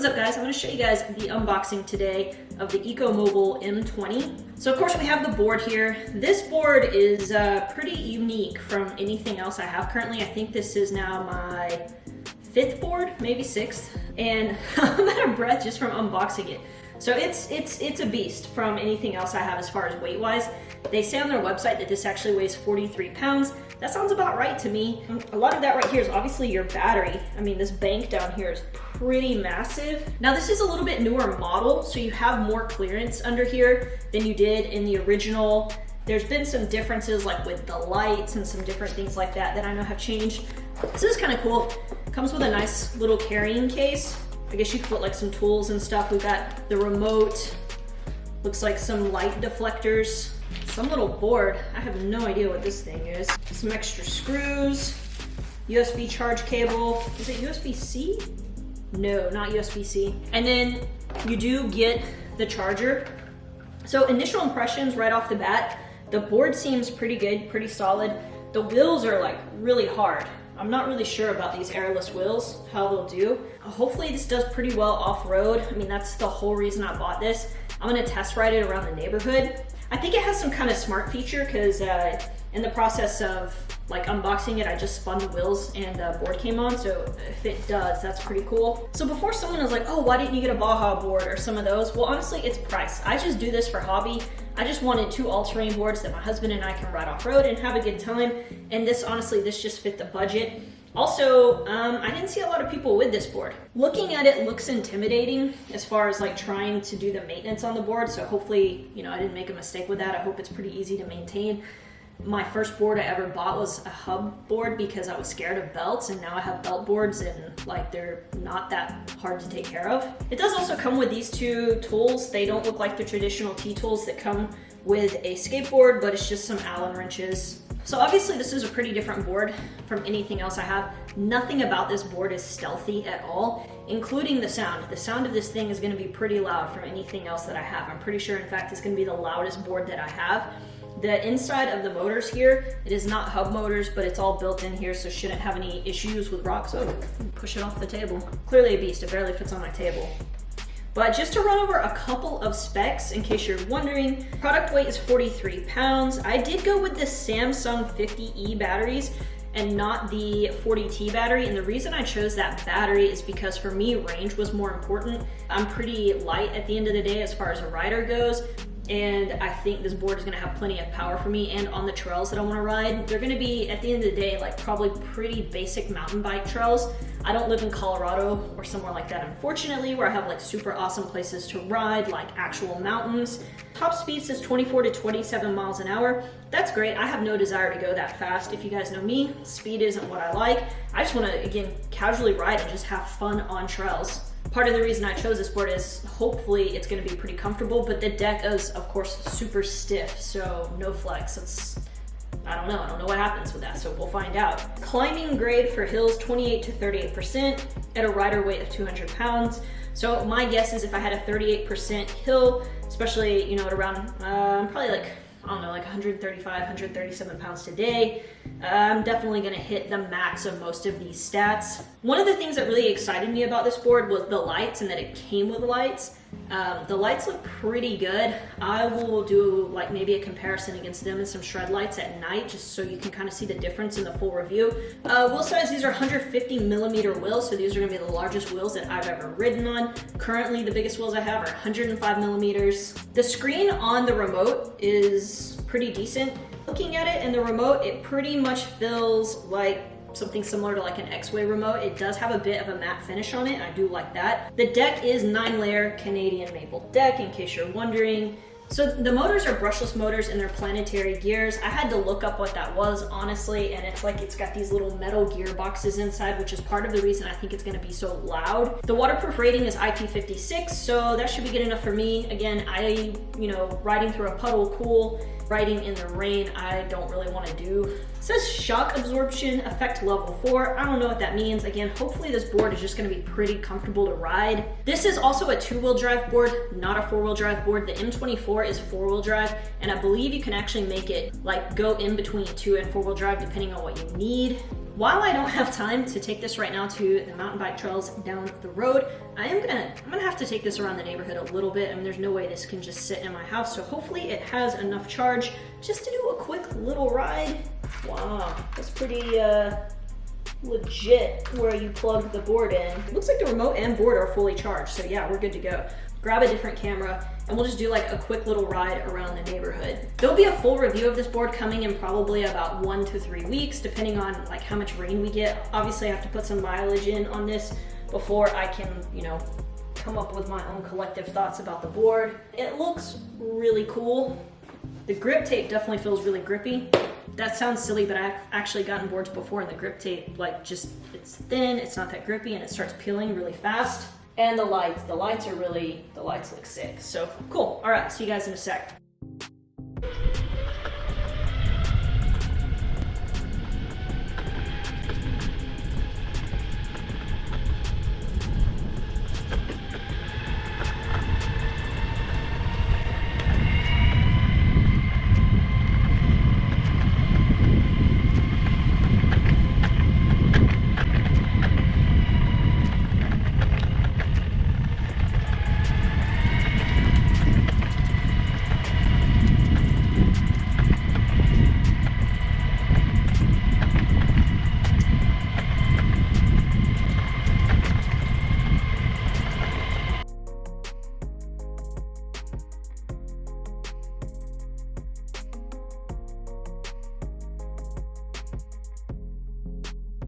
What's up guys? I'm going to show you guys the unboxing today of the EcoMobl M20. So of course we have the board here. This board is pretty unique from anything else I have currently. I think this is now my 5th board, maybe 6th, and I'm out of breath just from unboxing it. So it's a beast from anything else I have as far as weight wise. They say on their website that this actually weighs 43 pounds. That sounds about right to me. A lot of that right here is obviously your battery. I mean, this bank down here is pretty massive. Now this is a little bit newer model, so you have more clearance under here than you did in the original. There's been some differences like with the lights and some different things like that that I know have changed. This is kind of cool. Comes with a nice little carrying case. I guess you could put like some tools and stuff. We've got the remote, looks like some light deflectors, some little board. I have no idea what this thing is. Some extra screws, USB charge cable. Is it USB-C? No, not USB-C. And then you do get the charger. So initial impressions right off the bat, the board seems pretty good, pretty solid. The wheels are like really hard. I'm not really sure about these airless wheels, how they'll do. Hopefully this does pretty well off-road. I mean, that's the whole reason I bought this. I'm gonna test ride it around the neighborhood. I think it has some kind of smart feature because in the process of like unboxing it, I just spun the wheels and the board came on. So if it does, that's pretty cool. So before someone was like, oh, why didn't you get a Baja board or some of those? Well, honestly, it's price. I just do this for hobby. I just wanted 2 all-terrain boards that my husband and I can ride off-road and have a good time. And this, honestly, this just fit the budget. Also, I didn't see a lot of people with this board. Looking at it looks intimidating as far as like trying to do the maintenance on the board. So hopefully, you know, I didn't make a mistake with that. I hope it's pretty easy to maintain. My first board I ever bought was a hub board because I was scared of belts, and now I have belt boards and like they're not that hard to take care of. It does also come with these 2 tools. They don't look like the traditional T-tools that come with a skateboard, but it's just some Allen wrenches. So obviously this is a pretty different board from anything else I have. Nothing about this board is stealthy at all, including the sound. The sound of this thing is gonna be pretty loud from anything else that I have. I'm pretty sure, in fact, it's gonna be the loudest board that I have. The inside of the motors here, it is not hub motors, but it's all built in here, so shouldn't have any issues with rocks. Oh, push it off the table. Clearly a beast, it barely fits on my table. But just to run over a couple of specs, in case you're wondering, product weight is 43 pounds. I did go with the Samsung 50E batteries and not the 40T battery. And the reason I chose that battery is because for me, range was more important. I'm pretty light at the end of the day as far as a rider goes. And I think this board is gonna have plenty of power for me, and on the trails that I wanna ride, they're gonna be, at the end of the day, like probably pretty basic mountain bike trails. I don't live in Colorado or somewhere like that, unfortunately, where I have like super awesome places to ride, like actual mountains. Top speed says 24 to 27 miles an hour. That's great. I have no desire to go that fast. If you guys know me, speed isn't what I like. I just wanna, again, casually ride and just have fun on trails. Part of the reason I chose this board is hopefully it's gonna be pretty comfortable, but the deck is, of course, super stiff, so no flex. I don't know what happens with that, so we'll find out. Climbing grade for hills, 28 to 38% at a rider weight of 200 pounds. So my guess is if I had a 38% hill, especially, you know, at around, probably like, I don't know, like 135, 137 pounds today, I'm definitely gonna hit the max of most of these stats. One of the things that really excited me about this board was the lights and that it came with lights. The lights look pretty good. I will do like maybe a comparison against them and some shred lights at night just so you can kind of see the difference in the full review. Wheel size, these are 150 millimeter wheels, so these are gonna be the largest wheels that I've ever ridden on. Currently, the biggest wheels I have are 105 millimeters. The screen on the remote is pretty decent. Looking at it in the remote, it pretty much feels like something similar to like an X-Way remote. It does have a bit of a matte finish on it. I do like that. The deck is 9-layer Canadian maple deck, in case you're wondering. So the motors are brushless motors and they're planetary gears. I had to look up what that was, honestly, and it's like it's got these little metal gearboxes inside, which is part of the reason I think it's gonna be so loud. The waterproof rating is IP56, so that should be good enough for me. Again, riding through a puddle, cool. Riding in the rain, I don't really wanna do. It says shock absorption effect level 4. I don't know what that means. Again, hopefully this board is just gonna be pretty comfortable to ride. This is also a 2-wheel drive board, not a 4-wheel drive board. The M24 is 4-wheel drive, and I believe you can actually make it like go in between 2 and 4-wheel drive depending on what you need. While I don't have time to take this right now to the mountain bike trails down the road, I'm gonna have to take this around the neighborhood a little bit. I mean, there's no way this can just sit in my house, so hopefully it has enough charge just to do a quick little ride. Wow, that's pretty legit where you plug the board in. It looks like the remote and board are fully charged, so yeah, we're good to go. Grab a different camera and we'll just do like a quick little ride around the neighborhood. There'll be a full review of this board coming in probably about 1 to 3 weeks, depending on like how much rain we get. Obviously I have to put some mileage in on this before I can, you know, come up with my own collective thoughts about the board. It looks really cool. The grip tape definitely feels really grippy. That sounds silly, but I've actually gotten boards before and the grip tape, like just, it's thin, it's not that grippy, and it starts peeling really fast. And the lights look sick. So cool. All right, see you guys in a sec.